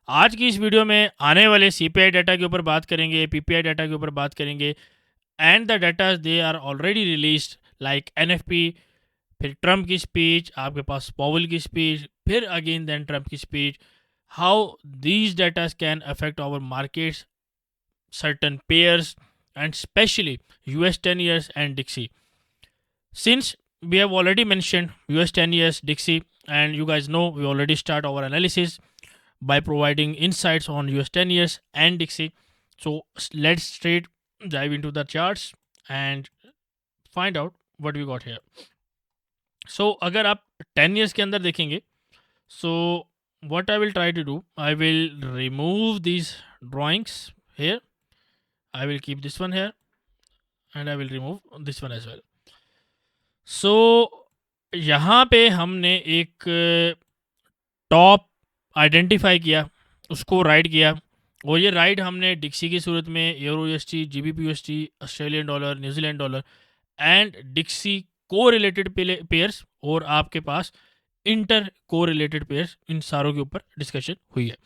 आज की इस वीडियो में आने वाले सीपीआई डाटा के ऊपर बात करेंगे, पीपीआई डाटा के ऊपर बात करेंगे and the data they are already released like NFP, फिर ट्रम्प की स्पीच, आपके पास पॉवल की स्पीच, फिर अगेन देन ट्रम्प की speech, how these data can affect our markets, certain pairs, and especially US 10 years and Dixie. Since we have already mentioned US 10 years, Dixie, and you guys know we already start our analysis by providing insights on US 10 years and Dixie. So let's straight dive into the charts and find out what we got here. So अगर आप 10 years के अंदर देखेंगे, so what I will try to do, I will remove these drawings here. I will keep this one here and I will remove this one as well. So यहाँ पे हमने एक top identify किया, उसको right किया, और ये right हमने डिक्सी की सूरत में euro UST, GBP UST, Australian dollar, New Zealand dollar and Dixie को रिलेटेड पेयर्स और आपके पास इंटर को रिलेटेड पेयर्स, इन सारों के ऊपर डिस्कशन हुई है।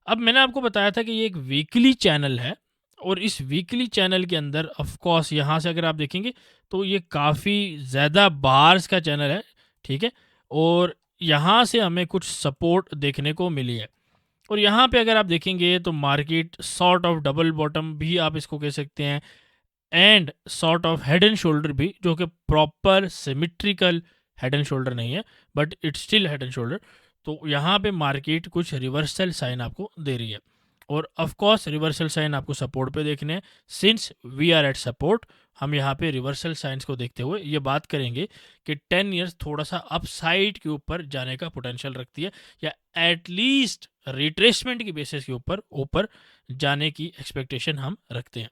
अब मैंने आपको बताया था कि ये एक वीकली चैनल है और इस वीकली चैनल के अंदर ऑफ कोर्स यहाँ से अगर आप देखेंगे तो ये काफ़ी ज़्यादा बार्स का चैनल है, ठीक है, और यहाँ से हमें कुछ सपोर्ट देखने को मिली है। और यहाँ पे अगर आप देखेंगे तो market sort of double bottom भी आप इसको कह सकते हैं and sort of head and shoulder भी, जो कि proper symmetrical head and shoulder नहीं है but it's still head and shoulder. तो यहाँ पे मार्केट कुछ रिवर्सल साइन आपको दे रही है और ऑफ कोर्स रिवर्सल साइन आपको सपोर्ट पे देखने हैं। Since we are at support, हम यहाँ पे रिवर्सल साइंस को देखते हुए ये बात करेंगे कि 10 इयर्स थोड़ा सा अपसाइड के ऊपर जाने का पोटेंशियल रखती है या एटलीस्ट रिट्रेसमेंट की बेसिस के ऊपर ऊपर जाने की एक्सपेक्टेशन हम रखते हैं।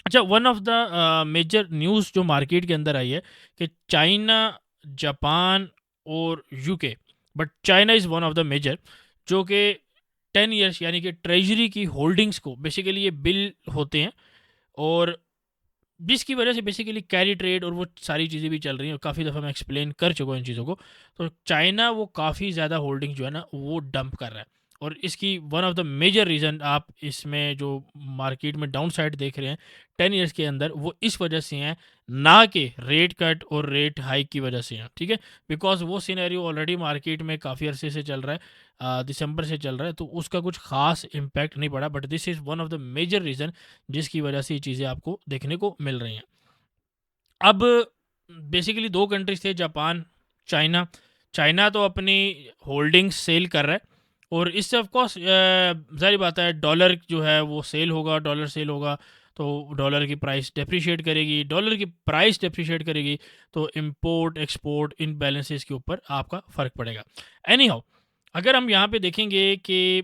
अच्छा, one of the major news जो मार्केट के अंदर आई है कि चाइना, जापान और UK, but China is one of the major, जो कि 10 इयर्स यानी कि ट्रेजरी की होल्डिंग्स को बेसिकली ये बिल होते हैं और जिसकी वजह से बेसिकली कैरी ट्रेड और वो सारी चीज़ें भी चल रही हैं और काफ़ी दफ़ा मैं एक्सप्लेन कर चुका हूँ इन चीज़ों को। तो चाइना वो काफ़ी ज़्यादा होल्डिंग जो है ना वो डंप कर रहा है और इसकी one of the major reason आप इसमें जो मार्केट में डाउन साइड देख रहे हैं 10 इयर्स के अंदर, वो इस वजह से हैं, ना कि रेट कट और रेट हाइक की वजह से हैं, ठीक है, बिकॉज वो सिनेरियो ऑलरेडी मार्केट में काफ़ी अरसे से चल रहा है, दिसंबर से चल रहा है, तो उसका कुछ खास इम्पैक्ट नहीं पड़ा, but this is one of the major reason जिसकी वजह से ये चीज़ें आपको देखने को मिल रही हैं। अब बेसिकली दो कंट्रीज थे, जापान, चाइना। चाइना तो अपनी होल्डिंग्स सेल कर रहा है और इससे ऑफकोर्स ज़ाहिर बात है डॉलर जो है वो सेल होगा, डॉलर सेल होगा तो डॉलर की प्राइस डेप्रिशिएट करेगी, डॉलर की प्राइस डेप्रिशिएट करेगी तो इंपोर्ट एक्सपोर्ट इन बैलेंसेस के ऊपर आपका फ़र्क पड़ेगा। एनी हाउ, अगर हम यहाँ पे देखेंगे कि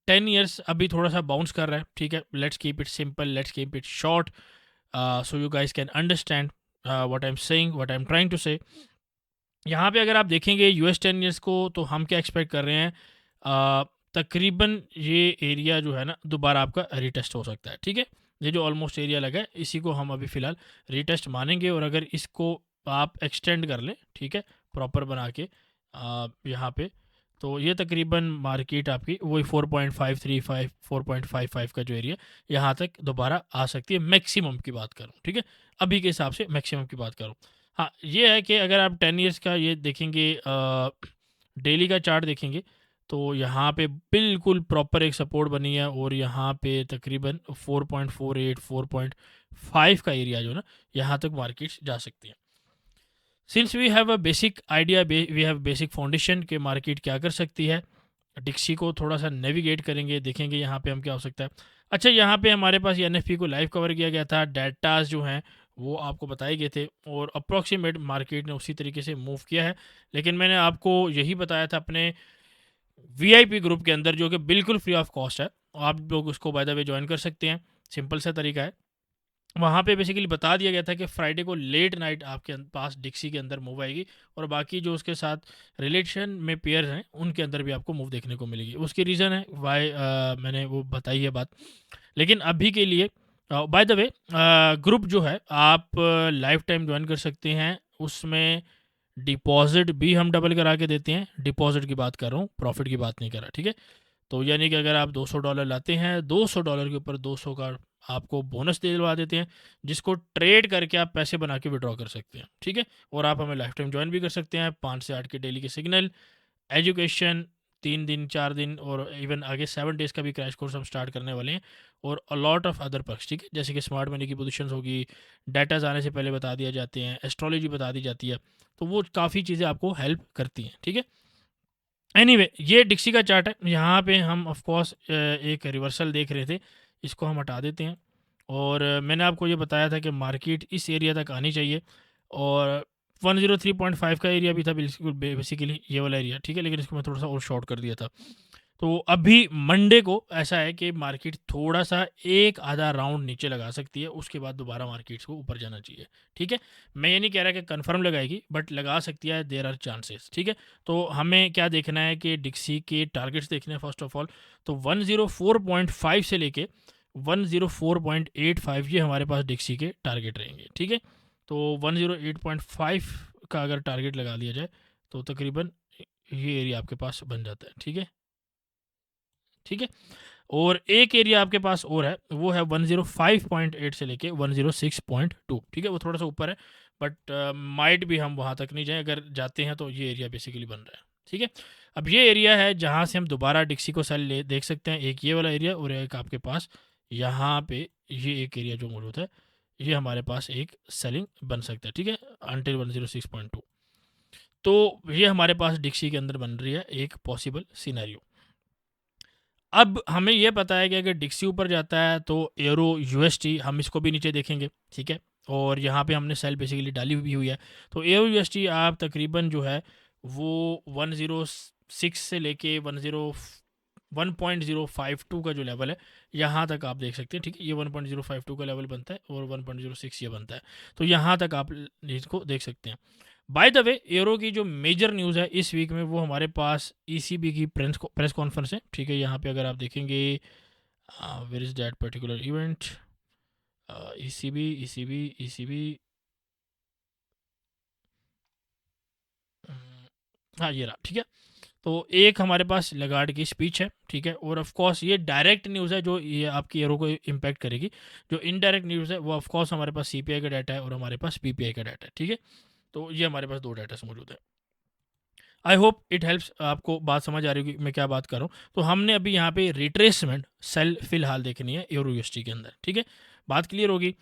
10 इयर्स अभी थोड़ा सा बाउंस कर रहा है, ठीक है, let's keep it simple, let's keep it short, so you guys can understand what I'm saying, what I'm trying to say. यहाँ पे अगर आप देखेंगे यूएस 10 इयर्स को तो हम क्या एक्सपेक्ट कर रहे हैं, तकरीबन ये एरिया जो है ना दोबारा आपका रीटेस्ट हो सकता है, ठीक है, ये जो ऑलमोस्ट एरिया लगा है इसी को हम अभी फ़िलहाल रीटेस्ट मानेंगे और अगर इसको आप एक्सटेंड कर लें, ठीक है, प्रॉपर बना के यहाँ पे, तो ये तकरीबन मार्केट आपकी वही 4.535 4.55 का जो एरिया यहाँ तक दोबारा आ सकती है, मैक्सिमम की बात करूँ, ठीक है, अभी के हिसाब से मैक्सिमम की बात करूँ। हाँ, ये है कि अगर आप 10 इयर्स का ये देखेंगे, डेली का चार्ट देखेंगे तो यहाँ पे बिल्कुल प्रॉपर एक सपोर्ट बनी है और यहाँ पे तकरीबन 4.48 4.5 का एरिया जो ना यहाँ तक मार्केट्स जा सकती हैं। Since we have a basic idea, we have basic foundation के मार्केट क्या कर सकती है, डिक्सी को थोड़ा सा नेविगेट करेंगे, देखेंगे यहाँ पे हम क्या हो सकता है। अच्छा, यहाँ पे हमारे पास एनएफपी को लाइव कवर किया गया था, डाटाज जो हैं वो आपको बताए गए थे और अप्रॉक्सीमेट मार्केट ने उसी तरीके से मूव किया है, लेकिन मैंने आपको यही बताया था अपने वीआईपी ग्रुप के अंदर जो कि बिल्कुल फ्री ऑफ कॉस्ट है, आप लोग उसको बाय द वे ज्वाइन कर सकते हैं, सिंपल सा तरीका है। वहाँ पे बेसिकली बता दिया गया था कि फ्राइडे को लेट नाइट आपके पास डिक्सी के अंदर मूव आएगी और बाकी जो उसके साथ रिलेशन में पेयर हैं उनके अंदर भी आपको मूव देखने को मिलेगी। उसकी रीज़न है वाई, मैंने वो बताई है बात, लेकिन अभी के लिए बाय द वे ग्रुप जो है आप लाइफ टाइम ज्वाइन कर सकते हैं, उसमें डिपॉजिट भी हम डबल करा के देते हैं। डिपॉजिट की बात कर रहा हूँ, प्रॉफिट की बात नहीं कर रहा, ठीक है। तो यानी कि अगर आप $200 लाते हैं, $200 के ऊपर 200 का आपको बोनस दिलवा देते हैं, जिसको ट्रेड करके आप पैसे बना के विड्रॉ कर सकते हैं, ठीक है। और आप हमें लाइफ टाइम ज्वाइन भी कर सकते हैं। 5 से 8 के डेली के सिग्नल, एजुकेशन 3 दिन 4 दिन, और इवन आगे 7 डेज़ का भी क्रैश कोर्स हम स्टार्ट करने वाले हैं, और a lot of other perks, ठीक है। जैसे कि स्मार्ट मनी की पोजीशंस होगी, डाटाज आने से पहले बता दिया जाते हैं, एस्ट्रोलॉजी बता दी जाती है, तो वो काफ़ी चीज़ें आपको हेल्प करती हैं, ठीक है। एनीवे ये डिक्सी का चार्ट है। यहाँ पे हम ऑफ कोर्स एक रिवर्सल देख रहे थे, इसको हम हटा देते हैं। और मैंने आपको ये बताया था कि मार्केट इस एरिया तक आनी चाहिए, और 103.5 का एरिया भी था बिल्कुल बेसिकली ये वाला एरिया, ठीक है। लेकिन इसको मैं थोड़ा सा और शॉर्ट कर दिया था। तो अभी मंडे को ऐसा है कि मार्केट थोड़ा सा एक आधा राउंड नीचे लगा सकती है, उसके बाद दोबारा मार्केट्स को ऊपर जाना चाहिए, ठीक है। मैं ये नहीं कह रहा कि कंफर्म लगाएगी, बट लगा सकती है, देयर आर चांसेस, ठीक है। तो हमें क्या देखना है कि डिक्सी के टारगेट्स देखने हैं फर्स्ट ऑफ ऑल। तो 104.5 से लेके 104.85 ये हमारे पास डिक्सी के टारगेट रहेंगे, ठीक है। तो 108.5 का अगर टारगेट लगा लिया जाए तो तकरीबन ये एरिया आपके पास बन जाता है, ठीक है, ठीक है। और एक एरिया आपके पास और है, वो है 105.8 से लेके 106.2, ठीक है। वो थोड़ा सा ऊपर है, बट माइट भी हम वहाँ तक नहीं जाएं। अगर जाते हैं तो ये एरिया बेसिकली बन रहा है, ठीक है। अब ये एरिया है जहाँ से हम दोबारा डिक्सी को सेल ले देख सकते हैं। एक ये वाला एरिया, और एक आपके पास यहाँ पे ये एक एरिया जो मौजूद है, ये हमारे पास एक सेलिंग बन सकता है, ठीक है, अंटिल 106.2। तो ये हमारे पास डिक्सी के अंदर बन रही है एक पॉसिबल सिनेरियो। अब हमें ये पता है कि अगर डिक्सी ऊपर जाता है तो एरो यूएसटी हम इसको भी नीचे देखेंगे, ठीक है। और यहाँ पे हमने सेल बेसिकली डाली हुई है। तो एरो यूएसटी आप तकरीबन जो है वो 106 से लेके 1.052 का जो लेवल है, यहाँ तक आप देख सकते हैं, ठीक है। ये 1.052 का लेवल बनता है, और 1.06 ये बनता है। तो यहाँ तक आप इसको देख सकते हैं। बाय द वे, एरो की जो मेजर न्यूज़ है इस वीक में, वो हमारे पास ईसीबी की प्रेस कॉन्फ्रेंस है, ठीक है। यहाँ पे अगर आप देखेंगे, where is that particular event, ECB ECB ECB, हाँ ये रहा, ठीक है। तो एक हमारे पास लगार्ड की स्पीच है, ठीक है। और ऑफ कोर्स ये डायरेक्ट न्यूज़ है जो ये आपकी एरो को इम्पैक्ट करेगी। जो इनडायरेक्ट न्यूज़ है वो ऑफ कोर्स हमारे पास सीपीआई का डाटा है, और हमारे पास पीपीआई का डाटा है, ठीक है। तो ये हमारे पास दो डाटा मौजूद है। आई होप इट हेल्प्स, आपको बात समझ आ रही होगी मैं क्या बात कर रहा हूँ। तो हमने अभी यहाँ पे रिट्रेसमेंट सेल फिलहाल देखनी है एरो यूएसटी के अंदर, ठीक है। बात क्लियर होगी।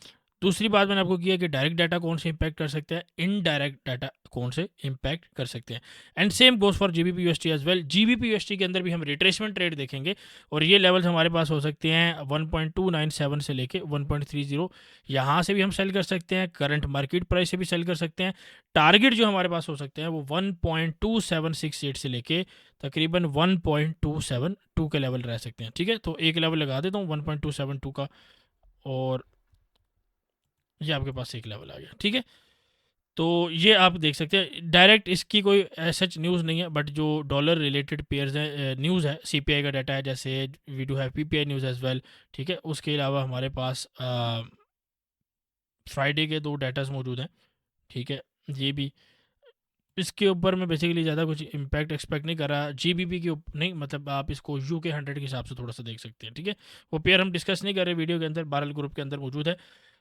दूसरी बात मैंने आपको किया कि डायरेक्ट डाटा कौन से इंपैक्ट कर सकते हैं, इनडायरेक्ट डाटा कौन से इंपैक्ट कर सकते हैं। And same goes for GBP UST as well. GBP UST के अंदर भी हम रिट्रेसमेंट ट्रेड देखेंगे, और ये लेवल्स हमारे पास हो सकते हैं 1.297 से लेके 1.30। यहाँ से भी हम सेल कर सकते हैं, करंट मार्केट प्राइस से भी सेल कर सकते हैं। टारगेट जो हमारे पास हो सकते हैं वो 1.2768 से लेके तकरीबन 1.272 के लेवल रह सकते हैं, ठीक है। तो एक लेवल लगा देता हूँ 1.272 का, और ये आपके पास एक लेवल आ गया, ठीक है। तो ये आप देख सकते हैं। डायरेक्ट इसकी कोई सच न्यूज़ नहीं है, बट जो डॉलर रिलेटेड पेयर्स हैं, न्यूज़ है, सीपीआई का डाटा है, जैसे we do have PPI news as well, ठीक है। उसके अलावा हमारे पास फ्राइडे के दो डाटास मौजूद हैं, ठीक है। ये भी, इसके ऊपर मैं बेसिकली ज़्यादा कुछ इम्पैक्ट एक्सपेक्ट नहीं कर रहा। जीबीपी के ऊपर नहीं, मतलब आप इसको यूके 100 के हिसाब से थोड़ा सा देख सकते हैं, ठीक है। वो पेयर हम डिस्कस नहीं कर रहे वीडियो के अंदर, बहरहाल ग्रुप के अंदर मौजूद है।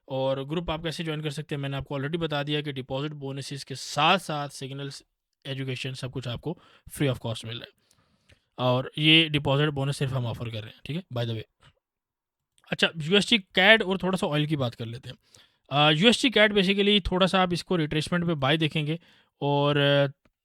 और ग्रुप आप कैसे ज्वाइन कर सकते हैं मैंने आपको ऑलरेडी बता दिया कि डिपॉजिट बोनसेस के साथ साथ सिग्नल्स, एजुकेशन, सब कुछ आपको फ्री ऑफ कॉस्ट मिल रहा है। और ये डिपॉजिट बोनस सिर्फ हम ऑफर कर रहे हैं, ठीक है, बाय द वे। अच्छा, यूएसटी कैड और थोड़ा सा ऑयल की बात कर लेते हैं। यूएसटी कैड बेसिकली थोड़ा सा आप इसको रिट्रेसमेंट पे बाय देखेंगे, और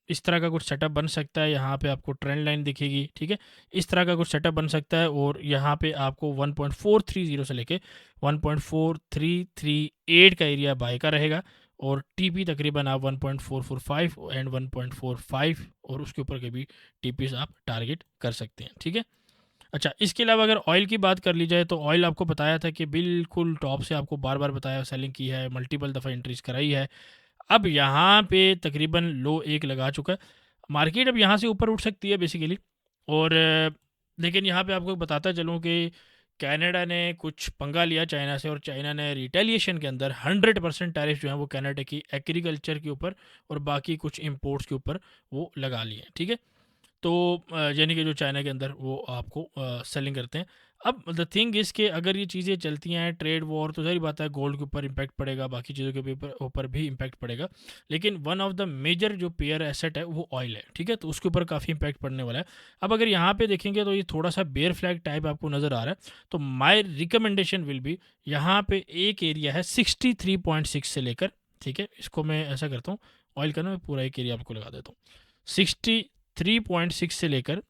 इस तरह का कुछ सेटअप बन सकता है। यहाँ पे आपको ट्रेंड लाइन दिखेगी, ठीक है। इस तरह का कुछ सेटअप बन सकता है, और यहाँ पे आपको 1.430 से लेके 1.4338 का एरिया बाय का रहेगा, और टीपी तकरीबन आप 1.445 एंड 1.45 और उसके ऊपर के भी टीपीस आप टारगेट कर सकते हैं, ठीक है। अच्छा, इसके अलावा अगर ऑयल की बात कर ली जाए, तो ऑयल आपको बताया था कि बिल्कुल टॉप से आपको बार बार बताया, सेलिंग की है, मल्टीपल दफ़ा इंक्रीज कराई है। अब यहाँ पे तकरीबन लो एक लगा चुका है। मार्केट अब यहाँ से ऊपर उठ सकती है बेसिकली। और लेकिन यहाँ पे आपको बताता चलूँ कि कनाडा ने कुछ पंगा लिया चाइना से, और चाइना ने रिटेलिएशन के अंदर 100% टैरिफ जो है वो कनाडा की एग्रीकल्चर के ऊपर और बाकी कुछ इंपोर्ट्स के ऊपर वो लगा लिए, ठीक है। तो यानी कि जो चाइना के अंदर वो आपको सेलिंग करते हैं। अब द थिंग इज़ कि अगर ये चीज़ें चलती हैं ट्रेड वॉर, तो ज़ाहिर बात है गोल्ड के ऊपर इम्पैक्ट पड़ेगा, बाकी चीज़ों के ऊपर भी इम्पैक्ट पड़ेगा। लेकिन वन ऑफ द मेजर जो पेयर एसेट है वो ऑयल है, ठीक है, तो उसके ऊपर काफ़ी इम्पैक्ट पड़ने वाला है। अब अगर यहाँ पे देखेंगे तो ये थोड़ा सा बेयर फ्लैग टाइप आपको नज़र आ रहा है, तो माई रिकमेंडेशन विल बी, यहाँ पे एक एरिया है 63.6 से लेकर, ठीक है, इसको मैं ऐसा करता हूँ, ऑयल का ना मैं पूरा एक एरिया आपको लगा देता हूँ, 63.6 से लेकर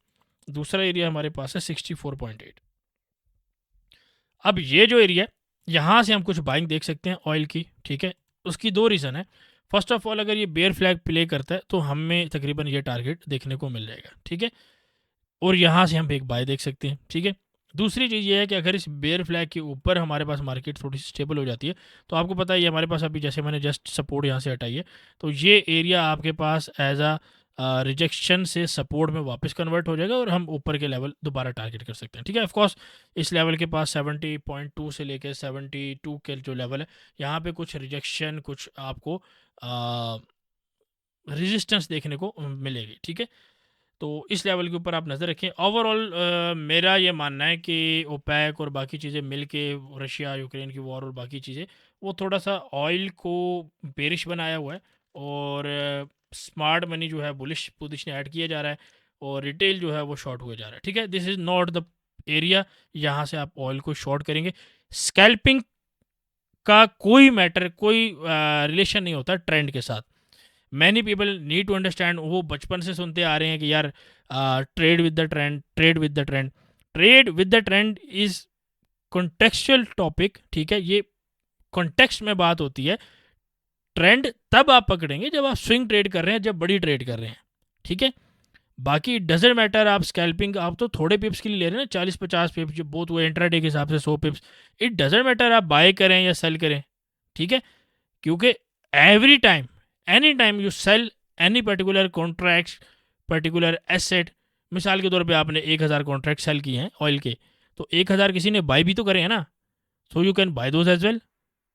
दूसरा एरिया हमारे पास है 64.8। अब ये जो एरिया है यहाँ से हम कुछ बाइंग देख सकते हैं ऑयल की, ठीक है। उसकी दो रीज़न है। फर्स्ट ऑफ ऑल, अगर ये बेयर फ्लैग प्ले करता है तो हमें तकरीबन ये टारगेट देखने को मिल जाएगा, ठीक है, और यहाँ से हम एक बाय देख सकते हैं, ठीक है। दूसरी चीज़ ये है कि अगर इस बेयर फ्लैग के ऊपर हमारे पास मार्केट थोड़ी सी स्टेबल हो जाती है, तो आपको पता है ये हमारे पास अभी जैसे मैंने जस्ट सपोर्ट यहाँ से हटाई है, तो ये एरिया आपके पास एज अ रिजेक्शन से सपोर्ट में वापस कन्वर्ट हो जाएगा और हम ऊपर के लेवल दोबारा टारगेट कर सकते हैं, ठीक है। ऑफकोर्स इस लेवल के पास 70.2 से लेकर 72 के जो लेवल है, यहाँ पे कुछ रिजेक्शन, कुछ आपको रेजिस्टेंस देखने को मिलेगी, ठीक है। तो इस लेवल के ऊपर आप नज़र रखें। ओवरऑल मेरा ये मानना है कि ओपेक और बाकी चीज़ें मिल के, रशिया यूक्रेन की वॉर और बाकी चीज़ें, वो थोड़ा सा ऑयल को बेरिश बनाया हुआ है, और स्मार्ट मनी जो है बुलिश पोजीशन ऐड किया जा रहा है, और रिटेल जो है वो शॉर्ट हुआ जा रहा है, ठीक है। This is not the area यहाँ से आप ऑयल को शॉर्ट करेंगे। स्कैल्पिंग का कोई मैटर, कोई रिलेशन नहीं होता ट्रेंड के साथ। Many people need to understand, वो बचपन से सुनते आ रहे हैं कि यार trade with the trend, trade with the trend. Trade with the trend is contextual topic, ठीक है, ये कॉन्टेक्स्ट में बात होती है। ट्रेंड तब आप पकड़ेंगे जब आप स्विंग ट्रेड कर रहे हैं, जब बड़ी ट्रेड कर रहे हैं, ठीक है। बाकी डजेंट मैटर, आप स्कैल्पिंग आप तो थोड़े पिप्स के लिए ले रहे हैं ना, 40-50 पिप्स, जो बहुत हुए इंट्राडे के हिसाब से 100 पिप्स। इट डजेंट मैटर आप बाय करें या सेल करें, ठीक है, क्योंकि every time, any time you sell any particular contract, particular asset, मिसाल के तौर पे आपने 1000 कॉन्ट्रैक्ट सेल किए हैं ऑयल के, तो 1000 किसी ने बाय भी तो करे हैं ना, so you can buy those as well,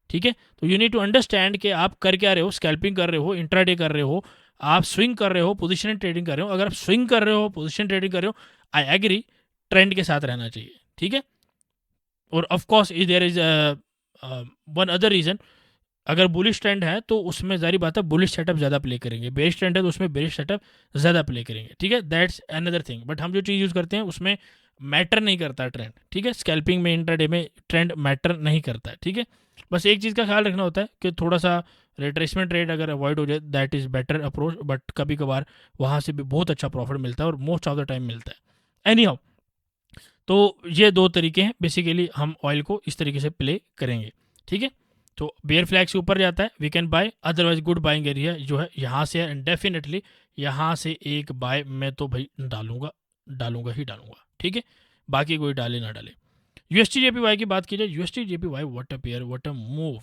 ठीक है। तो यू नीड टू अंडरस्टैंड कि आप कर क्या रहे हो, स्कैल्पिंग कर रहे हो, इंट्राडे कर रहे हो, आप स्विंग कर रहे हो, पोजिशन ट्रेडिंग कर रहे हो। अगर आप स्विंग कर रहे हो, पोजिशन ट्रेडिंग कर रहे हो, आई एग्री, ट्रेंड के साथ रहना चाहिए, ठीक है। और of course there is one other reason, अगर बुलिश ट्रेंड है तो उसमें जारी बात है बुलिश सेटअप ज़्यादा प्ले करेंगे, बेरिश ट्रेंड है तो उसमें बेरिश सेटअप ज़्यादा प्ले करेंगे, ठीक है। That's another thing. बट हम जो चीज़ यूज़ करते हैं उसमें मैटर नहीं करता ट्रेंड, ठीक है। स्कैल्पिंग में, इंट्राडे में ट्रेंड मैटर नहीं करता है, ठीक है। बस एक चीज़ का ख्याल रखना होता है कि थोड़ा सा रिट्रेसमेंट ट्रेड अगर अवॉइड हो जाए, that is better approach, but कभी कभार वहाँ से भी बहुत अच्छा प्रॉफिट मिलता है और मोस्ट ऑफ द टाइम मिलता है। एनी हाउ, तो ये दो तरीके हैं बेसिकली, हम ऑयल को इस तरीके से प्ले करेंगे, ठीक है। तो बेयर फ्लैग से ऊपर जाता है we can buy, otherwise good buying area जो है यहाँ से है, एंड डेफिनेटली यहाँ से एक बाय मैं तो भाई डालूंगा ही डालूंगा, ठीक है, बाकी कोई डाले ना डाले। यूएसटी जेपीवाई की बात की जाए, UST JPY what a pair, what a move.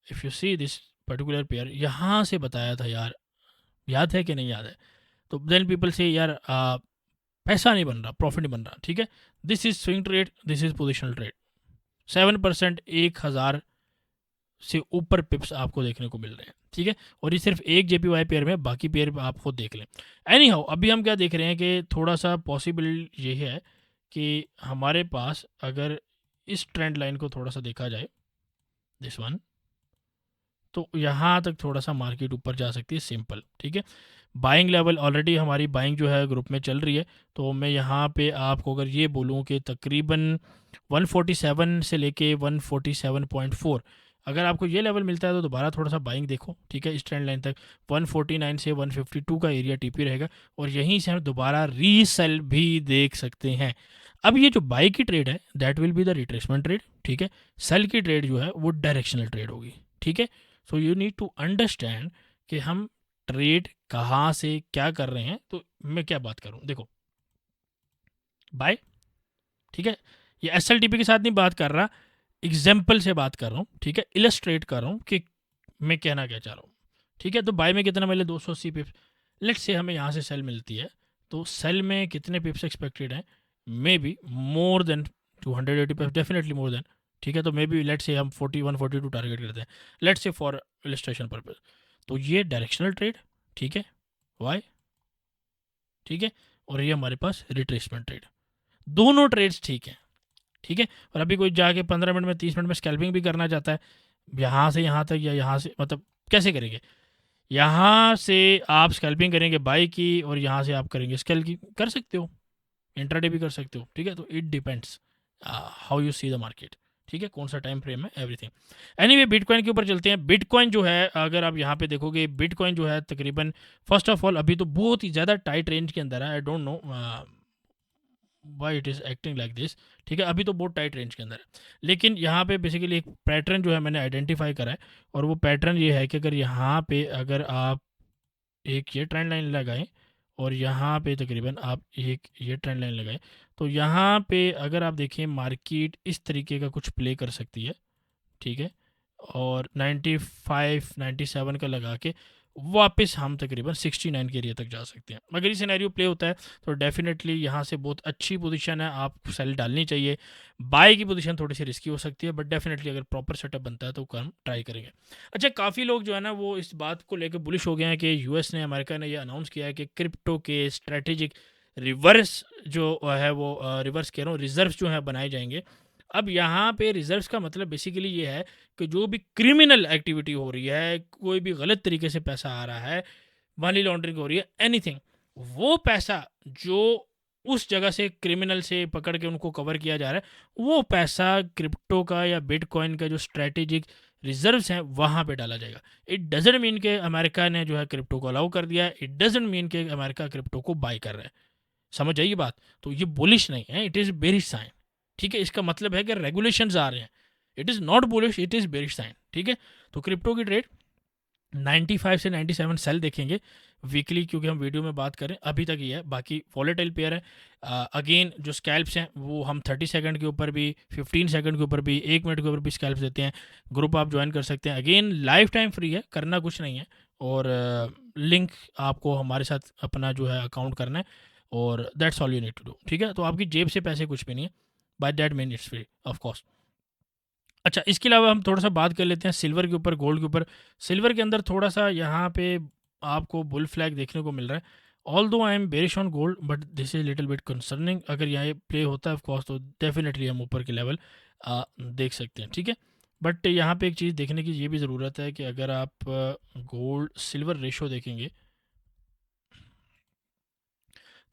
If you see this particular pair, यहाँ से बताया था यार, याद है कि नहीं याद है, तो देन पीपल से यार पैसा नहीं बन रहा, प्रॉफिट नहीं बन रहा, ठीक है। This is swing trade, this is positional trade, 7% 1000 से ऊपर पिप्स आपको देखने को मिल रहे हैं, ठीक है। और ये सिर्फ एक जेपीवाई पेयर में, बाकी पेयर आप खुद देख लें। एनी हाउ, अभी हम क्या देख रहे हैं कि थोड़ा सा पॉसिबल ये है कि हमारे पास अगर इस ट्रेंड लाइन को थोड़ा सा देखा जाए, दिस वन, तो यहाँ तक थोड़ा सा मार्केट ऊपर जा सकती है, सिंपल, ठीक है। बाइंग लेवल ऑलरेडी हमारी बाइंग जो है ग्रुप में चल रही है, तो मैं यहाँ पे आपको अगर ये बोलूँ कि तकरीबन 147 से लेके 147.4, अगर आपको ये लेवल मिलता है तो दोबारा थोड़ा सा बाइंग देखो, ठीक है, इस ट्रेंड लाइन तक 149 से 152 का एरिया टीपी रहेगा, और यहीं से हम दोबारा रीसेल भी देख सकते हैं। अब ये जो बाई की ट्रेड है that will be the retracement trade, ठीक है। सेल की ट्रेड जो है वो डायरेक्शनल ट्रेड होगी, ठीक है। So you need to understand कि हम ट्रेड कहाँ से क्या कर रहे हैं। तो मैं क्या बात करूँ, देखो बाय, ठीक है, ये एसएलटीपी के साथ नहीं बात कर रहा, एग्जाम्पल से बात कर रहा हूँ, ठीक है, इलस्ट्रेट कर रहा हूँ कि मैं कहना क्या चाह रहा हूँ, ठीक है। तो बाय में कितना मिले, 280 पिप्स, लेट्स से हमें यहाँ से सेल मिलती है, तो सेल में कितने पिप्स एक्सपेक्टेड हैं, मे बी मोर देन 280 पे डेफिनेटली मोर देन, ठीक है। तो मे बी लेट्स से हम 41-42 टारगेट करते हैं, let's say for illustration purpose. तो ये डायरेक्शनल ट्रेड, ठीक है, वाई, ठीक है, और ये हमारे पास रिट्रेसमेंट ट्रेड, दोनों ट्रेड्स ठीक हैं, ठीक है। और अभी कोई जाके 15 मिनट में 30 मिनट में स्कैल्पिंग भी करना चाहता है यहाँ से यहाँ तक, या यहाँ से, मतलब कैसे करेंगे, यहाँ से आप स्कैल्पिंग करेंगे बाई की और यहाँ से आप करेंगे स्कैल की, कर सकते हो, इंट्राडे भी कर सकते हो, ठीक है। तो it depends how you see the market, ठीक है, कौन सा टाइम फ्रेम है, एवरीथिंग। एनीवे बिटकॉइन के ऊपर चलते हैं। बिटकॉइन जो है, अगर आप यहाँ पे देखोगे, बिटकॉइन जो है तकरीबन, फर्स्ट ऑफ ऑल अभी तो बहुत ही ज़्यादा टाइट रेंज के अंदर है। I don't know why it is acting like this, ठीक है, अभी तो बहुत टाइट रेंज के अंदर है। लेकिन यहाँ पे बेसिकली एक पैटर्न जो है मैंने आइडेंटिफाई करा है, और वो पैटर्न ये है कि अगर यहाँ पे अगर आप एक ये ट्रेंड लाइन लगाएं और यहाँ पे तकरीबन आप एक ये ट्रेंड लाइन लगाएं, तो यहाँ पे अगर आप देखें मार्केट इस तरीके का कुछ प्ले कर सकती है, ठीक है, और 95 97 का लगा के वापस हम तकरीबन 69 के एरिया तक जा सकते हैं। अगर ये सिनेरियो प्ले होता है तो डेफिनेटली यहाँ से बहुत अच्छी पोजीशन है, आप सेल डालनी चाहिए। बाय की पोजीशन थोड़ी सी रिस्की हो सकती है, बट डेफिनेटली अगर प्रॉपर सेटअप बनता है तो हम ट्राई करेंगे। अच्छा, काफ़ी लोग जो है ना वो इस बात को लेकर बुलिश हो गए हैं कि यूएस ने, अमेरिका ने ये अनाउंस किया है कि क्रिप्टो के स्ट्रेटेजिक रिवर्स जो है वो रिवर्स कह रहा हूँ, रिजर्व जो है बनाए जाएंगे। अब यहाँ पे रिजर्व्स का मतलब बेसिकली ये है कि जो भी क्रिमिनल एक्टिविटी हो रही है, कोई भी गलत तरीके से पैसा आ रहा है, मनी लॉन्ड्रिंग हो रही है, एनीथिंग, वो पैसा जो उस जगह से क्रिमिनल से पकड़ के उनको कवर किया जा रहा है, वो पैसा क्रिप्टो का या बिटकॉइन का जो स्ट्रेटेजिक रिजर्व्स हैं वहाँ पे डाला जाएगा। इट डजेंट मीन कि अमेरिका ने जो है क्रिप्टो को अलाउ कर दिया है, इट डजेंट मीन कि अमेरिका क्रिप्टो को बाय कर रहा है। समझ आइए बात। तो ये बुलिश नहीं है, इट इज़ बेरिश साइन, ठीक है। इसका मतलब है कि रेगुलेशंस आ रहे हैं, it is not bullish, it is bearish sign, ठीक है। तो क्रिप्टो की ट्रेड 95 से 97 सेल देखेंगे वीकली, क्योंकि हम वीडियो में बात करें अभी तक ये है। बाकी वॉलेटाइल पेयर है, अगेन जो स्कैल्प्स हैं वो हम 30 सेकंड के ऊपर भी, 15 सेकंड के ऊपर भी, 1 मिनट के ऊपर भी स्कैल्प्स देते हैं। ग्रुप आप ज्वाइन कर सकते हैं, अगेन लाइफ टाइम फ्री है, करना कुछ नहीं है, और लिंक आपको हमारे साथ अपना जो है अकाउंट करना है, और that's all you need to do, ठीक है। तो आपकी जेब से पैसे कुछ भी नहीं है, by that mean it's free of cost. अच्छा, इसके अलावा हम थोड़ा सा बात कर लेते हैं सिल्वर के ऊपर, गोल्ड के ऊपर। सिल्वर के अंदर थोड़ा सा यहाँ पे आपको बुल फ्लैग देखने को मिल रहा है, ऑल दो I am bearish on gold, but this is little bit concerning. अगर यहाँ प्ले होता है ऑफकोर्स तो डेफिनेटली हम ऊपर के लेवल देख सकते हैं, ठीक है। बट यहाँ पे एक चीज़ देखने की ये भी ज़रूरत है कि अगर आप गोल्ड सिल्वर रेशो देखेंगे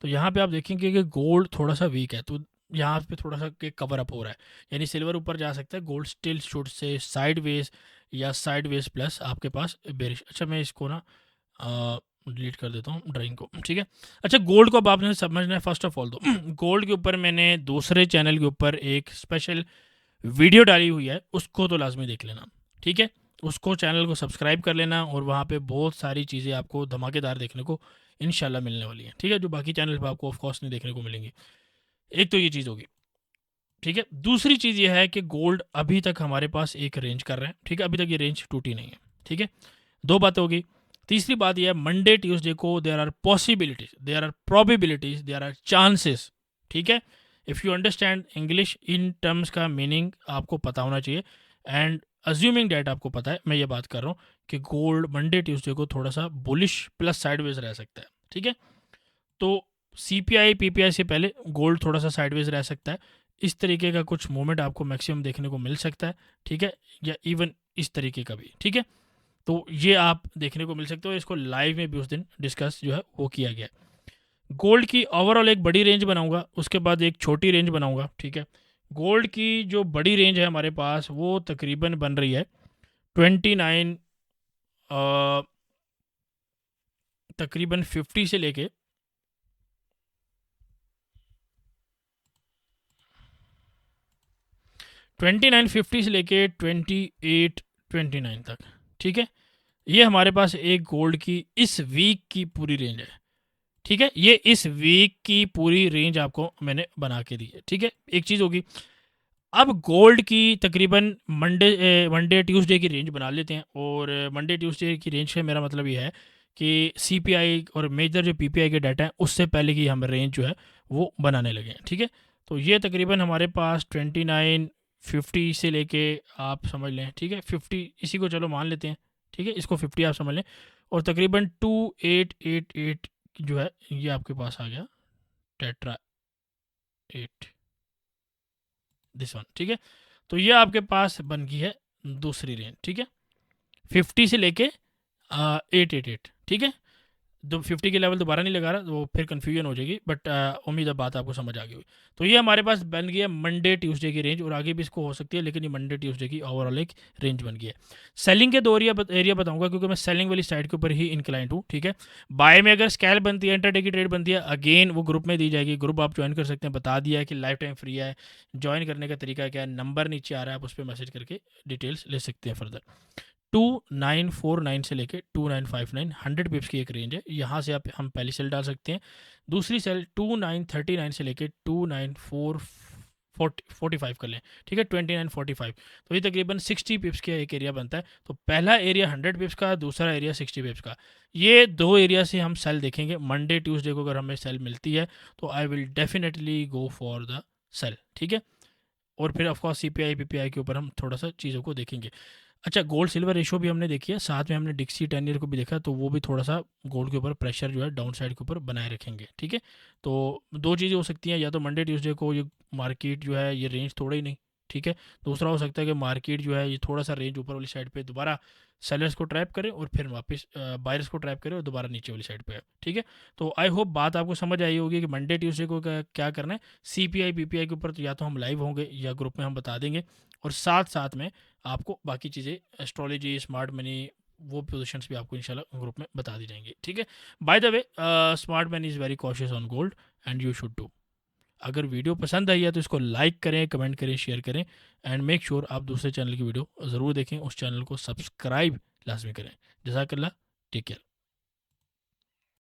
तो यहाँ पे आप देखेंगे कि गोल्ड थोड़ा सा वीक है, तो यहाँ पे थोड़ा सा के कवर अप हो रहा है, यानी सिल्वर ऊपर जा सकता है, gold still should say sideways या साइड वेज प्लस आपके पास बेरिश। अच्छा, मैं इसको ना डिलीट कर देता हूँ ड्राइंग को, ठीक है। अच्छा, गोल्ड को अब आपने समझना है फर्स्ट ऑफ ऑल तो गोल्ड के ऊपर मैंने दूसरे चैनल के ऊपर एक स्पेशल वीडियो डाली हुई है, उसको तो लाजमी देख लेना, ठीक है। उसको चैनल को सब्सक्राइब कर लेना, और वहाँ पे बहुत सारी चीज़ें आपको धमाकेदार देखने को इंशाल्लाह मिलने वाली है, ठीक है, जो बाकी चैनल पर आपको ऑफकोर्स नहीं देखने को मिलेंगी। एक तो ये चीज़ होगी, ठीक है। दूसरी चीज़ ये है कि गोल्ड अभी तक हमारे पास एक रेंज कर रहा है, ठीक है, अभी तक ये रेंज टूटी नहीं है, ठीक है। दो बातें होगी। तीसरी बात यह है, मंडे ट्यूसडे को there are possibilities, there are probabilities, there are chances, ठीक है। इफ़ यू अंडरस्टैंड इंग्लिश, इन टर्म्स का मीनिंग आपको पता होना चाहिए, एंड अज्यूमिंग डेट आपको पता है, मैं ये बात कर रहा हूँ कि गोल्ड मंडे ट्यूसडे को थोड़ा सा बुलिश प्लस साइडवेज रह सकता है, ठीक है। तो CPI PPI से पहले गोल्ड थोड़ा सा साइडवेज रह सकता है, इस तरीके का कुछ मूवमेंट आपको मैक्सिमम देखने को मिल सकता है, ठीक है, या इवन इस तरीके का भी, ठीक है। तो ये आप देखने को मिल सकते हो, इसको लाइव में भी उस दिन डिस्कस जो है वो किया गया है। गोल्ड की ओवरऑल एक बड़ी रेंज बनाऊंगा, उसके बाद एक छोटी रेंज बनाऊंगा, ठीक है। गोल्ड की जो बड़ी रेंज है हमारे पास वो तकरीबन बन रही है 29 तकरीबन 50 से लेके 2950 से लेके 2829 तक, ठीक है। ये हमारे पास एक गोल्ड की इस वीक की पूरी रेंज है, ठीक है। ये इस वीक की पूरी रेंज आपको मैंने बना के दी है, ठीक है। एक चीज़ होगी, अब गोल्ड की तकरीबन मंडे ट्यूसडे की रेंज बना लेते हैं, और मंडे ट्यूसडे की रेंज से मेरा मतलब ये है कि CPI और मेजर जो PPI के डाटा हैं उससे पहले की हम रेंज जो है वो बनाने लगे हैं, ठीक है। तो ये तकरीबन हमारे पास 2950 से लेके आप समझ लें, ठीक है, 50 इसी को चलो मान लेते हैं, ठीक है, इसको 50 आप समझ लें, और तकरीबन 2888 जो है ये आपके पास आ गया टेट्रा 8 दिस वन, ठीक है। तो ये आपके पास बन गई है दूसरी रेंज, ठीक है, 50 से लेके 888, ठीक है। 50 के लेवल दोबारा नहीं लगा रहा, वो फिर कन्फ्यूजन हो जाएगी, बट उम्मीद है बात आपको समझ आ गई हुई। तो ये हमारे पास बन गई है मंडे ट्यूसडे की रेंज, और आगे भी इसको हो सकती है, लेकिन ये मंडे ट्यूसडे की ओवरऑल एक रेंज बन गई है। सेलिंग के 2 एरिया बताऊंगा, क्योंकि मैं सेलिंग वाली साइड के ऊपर ही इंक्लाइंट हूँ, ठीक है। बाय में अगर स्कैल बनती है, इंटरडे की ट्रेड बनती है, अगेन वो ग्रुप में दी जाएगी, ग्रुप आप ज्वाइन कर सकते हैं, बता दिया है कि लाइफ टाइम फ्री है, ज्वाइन करने का तरीका क्या है, नंबर नीचे आ रहा है, आप उस पर मैसेज करके डिटेल्स ले सकते हैं फर्दर। 2949 से लेके 2959 100 पिप्स की एक रेंज है, यहाँ से आप हम पहली सेल डाल सकते हैं। दूसरी सेल 2939 से लेके 29445 कर लें, ठीक है, 2945। तो ये तकरीबन 60 पिप्स का एक एरिया बनता है। तो पहला एरिया 100 पिप्स का, दूसरा एरिया 60 पिप्स का। ये 2 एरिया से हम सेल देखेंगे। मंडे ट्यूसडे को अगर हमें सेल मिलती है तो I will definitely go for the sell, ठीक है। और फिर ऑफकोर्स CPI PPI के ऊपर हम थोड़ा सा चीज़ों को देखेंगे। अच्छा, गोल्ड सिल्वर रेशो भी हमने देखी है, साथ में हमने डिक्सी 10 ईयर को भी देखा, तो वो भी थोड़ा सा गोल्ड के ऊपर प्रेशर जो है डाउन साइड के ऊपर बनाए रखेंगे, ठीक है। तो 2 चीज़ें हो सकती हैं, या तो मंडे ट्यूसडे को ये मार्केट जो है ये रेंज थोड़ा ही नहीं, ठीक है। दूसरा हो सकता है कि मार्केट जो है ये थोड़ा सा रेंज ऊपर वाली साइड पे दोबारा सेलर्स को ट्रैप करें, और फिर वापस बायर्स को ट्रैप करें, और दोबारा नीचे वाली साइड पे है, ठीक है। तो आई होप बात आपको समझ आई होगी कि मंडे ट्यूसडे को क्या करना है। CPI PPI के ऊपर तो या तो हम लाइव होंगे या ग्रुप में हम बता देंगे, और साथ साथ में आपको बाकी चीज़ें एस्ट्रोलॉजी, स्मार्ट मनी, वो पोजीशंस भी आपको इंशाल्लाह ग्रुप में बता दी जाएंगी, ठीक है। By the way, smart money is very cautious on gold and you should do. अगर वीडियो पसंद आई है तो इसको लाइक करें, कमेंट करें, शेयर करें, एंड मेक श्योर आप दूसरे चैनल की वीडियो ज़रूर देखें, उस चैनल को सब्सक्राइब लाजमी करें। जज़ाकल्लाह, टेक केयर।